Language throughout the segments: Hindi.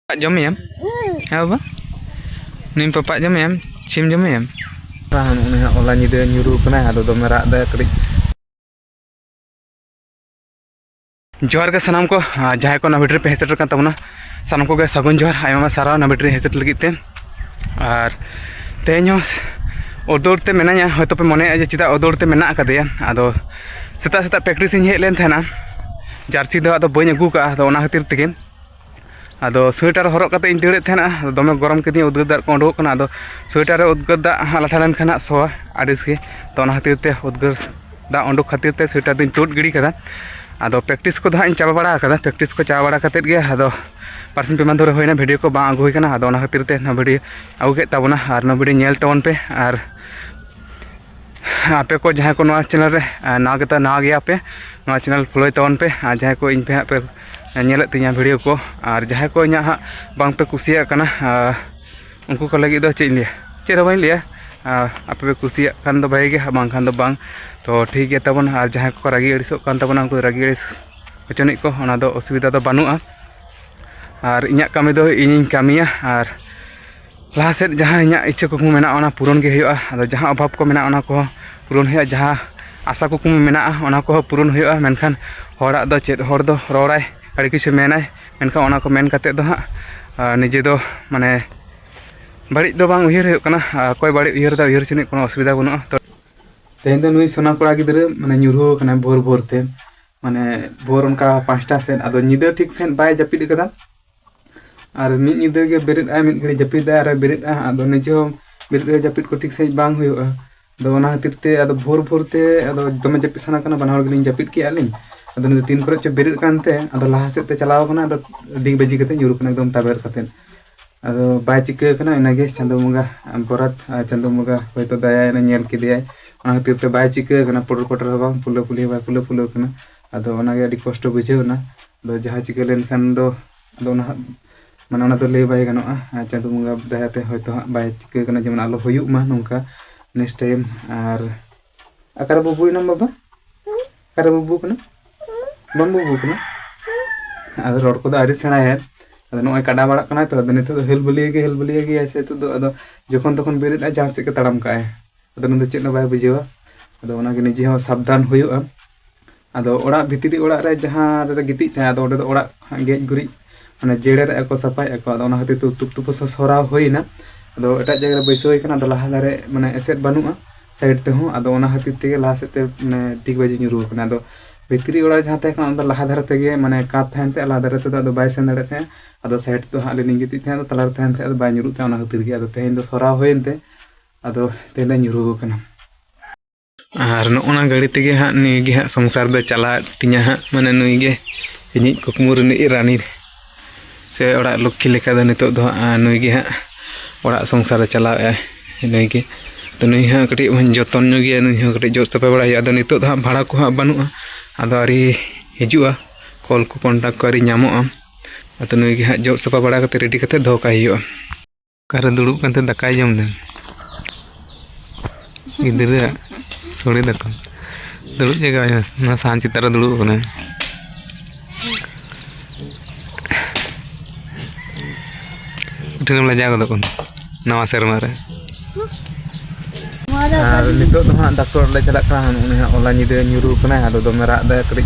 Pak jom em? Apa? Nim pak jom em? Sim jom em? Tahan ini olah nyide nyuruh kena ada merak da krik. जोहार के सामान को जहाँ को नवीड्री पे हेसेटर kan tabuna सामान को गे सगुन जोहार आयमा सारा नवीड्री हेसेट लगित ते और तेनो ओदोर ते मेनाया होतो पे मने जे चिदा ओदोर ते मेना कदेया आदो सेता सेता practice in hedge lane थेना jersey दो आदो बइन अगू का आदो ओना खातिर तेगे आदो स्वेटर हरक कते इन टेड़े थेना दमे गरम केदी उद्गार दाग को उडुक कना आदो स्वेटर उद्गार दाग लाठा लेन खाना सो आडिस के तो ओना खातिर ते उद्गार दाग उडुक खातिर ते स्वेटर दिन टोट गिड़ी कदा आदो प्रैक्टिस को इन चाबा बड़ा कदा प्रैक्टिस को चाबा बड़ा कते गे आदो परसेंट पेमेंट धरे होइना वीडियो को बा अगुई कना आदो ओना खातिर ते ना वीडियो अगु के ताबना आर ना वीडियो नेल तवन पे आर आपे को जहाँ को नवा चैनल रे ना गेता ना गया पे नवा चैनल फॉलो तवन पे आर जहाँ को इन पे पे नेलत तिया वीडियो को आर जहाँ को इना बांग पे कुसिया कना उनको को लगी दो चेक लिया चेक बाई लिया आपे पे कुसिया खान दो भाई गे बांग खान दो बांग तो ठीक है तबन आर जहाँ को रागी अड़िसो कान तबना उनको रागी अड़िस होचनिक को ओना दो असुविधा दो बानुआ आर इᱧᱟᱹᱜ कमी दो इᱧ कमिया आर लाहा सेद जहाँ इᱧᱟᱹᱜ इच्छा कुकमु मेना ओना पूरण गे हुआ आदो जहाँ अभाव को मेना ओना को पूरण हुआ जहाँ आशा कुकमु मेना ओना को पूरण हुआ मेनखान होड़ा दो चेद होड़ दो रोड़ाय अड़ी किछु मेनाय मेनखान ओना को मेन कते दो हां निजे दो माने बाड़ी दो बांग उयहर हुआ कना कोई बाड़ी उयहर दा उयहर चुनी कोनो असुविधा बनुआ तो तेहेन दो नुई सोना कोड़ा गिदरे माने nyuruh कना भोर भोर ते माने भोर उनका 5टा सेन आदो निदा ठीक सेन बाय जपिद कदा और मिड निदा गे बेरेद आ मिड घड़ी जपिद आर बेरेद आदो निजो बेरेद जपिद को ठीक से बांग हुआ आदो ओना खातिर ते आदो भोर भोर ते आदो दमे जपिद सना कना बनाहर गेलिन जपिद के आलिन आदो निदा 3 करे च बेरेद कानते आदो लाहा सेते चलाव कना आदो डिंग बजी कते nyuruh कना एकदम ताबेर कते आदो बाय चिका कना इनागे चंदो मुंगा बरात चंदो मुंगा होयतो दया ना नेल किदियाय ओना खातिर ते बाय चिका कना पटर पटर बांग पुलो पुली बाय पुलो पुलो कना आदो ओनागे अडी कष्ट बुझेवना आदो जहाँ चिका लेन खान दो आदो ओना माने ओना दो ले बाय गानोआ चंदो मुंगा दयाते होयतो बाय चिका कना जेमन आलो होयुक मा नोंका नेक्स्ट टाइम आर आकार बुबु नाम बाबा आकार बुबु कना बन बुबु कना आदो रोड को दो आरि सेणाय आदो नोय काडा बाड़ा कना तो आदो नितो हेल बलिए गे ऐसे तो दो आदो जखन तखन बेरेद आ जहाँ से के तड़ाम काए आदो नुदो चेद बाय बुझेवा आदो ओनागे निजे हो सावधान हुयुआ आदो ओड़ा भितरी ओड़ा रे जहाँ रे गिति थे आदो ओडे दो ओड़ा गेज गुरी माने जेड़े रे को सफाई को आदो ओना खातिर तो तुप तुप सरा होइना आदो एटा जगह बैसो होई कना आदो लाहा दारे माने एसेट बानुआ साइड ते हो आदो ओना खातिर ते लाहा सेते माने ठीक बाजी nyuruh कना आदो भितरी ओड़ा जहाँ ते कना आदो लाहा दारे ते माने कात थान ते लाहा दारे ते आदो बाय सेन दारे ते आदो साइड तो हाले निगिति थे आदो तलार थान ते आदो बाय nyuruh ते ओना खातिर गे आदो तेहेन दो सरा होइनते आदो तेहेन nyuruh कना और नोना गाड़ी तेगे हाँ नुई हाँ संसार दो चला तिना हाँ माने नुई गे इनी कुकमु रनी रानी से ओड़ा लक्ष्मी लेखा दो नितो दो नुई गे हाँ ओड़ा संसार चला नुई गे तो नुई हाँ कटी जतन गे नुई हाँ कटी जोत सफा बड़ा आदो नितो दो हाँ भाड़ा को हाँ बानुआ आदो आरी हिजुआ कॉल को कॉन्टैक्ट को आरी नामोआ आदो नुई गे हाँ जोत सफा बड़ा कते रेडी कते दो काई हुआ कार दुड़ुब कानते दाकाय जम दे गिदरा थोड़ी देखो दुड़ुब जगह ना सान चितारा दुड़ुब कना उठेम लजा गदो नवा सेरमा रे आर नितो दो हां डॉक्टर ले चला का उनी हां ओला निदे nyuruh कना आदो दो मेरा दे करी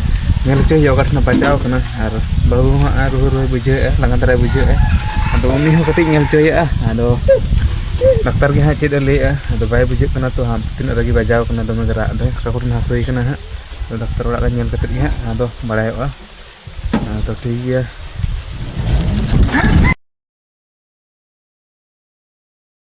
नेल चे योगा ठना बचाव कना आर बहु हां रुह बुझे लंगा दरे बुझे आदो उनी हो कटी नेल चेया आदो डॉक्टर के हाँ चेद ले आदो बाय बुझे कना तो हम तीन रगी बजाव कना दमे गरा दे काकुर हासुई कना हाँ तो डॉक्टर ओड़ा नेल कते गे हाँ आदो बड़ायोआ तो ठीक गया।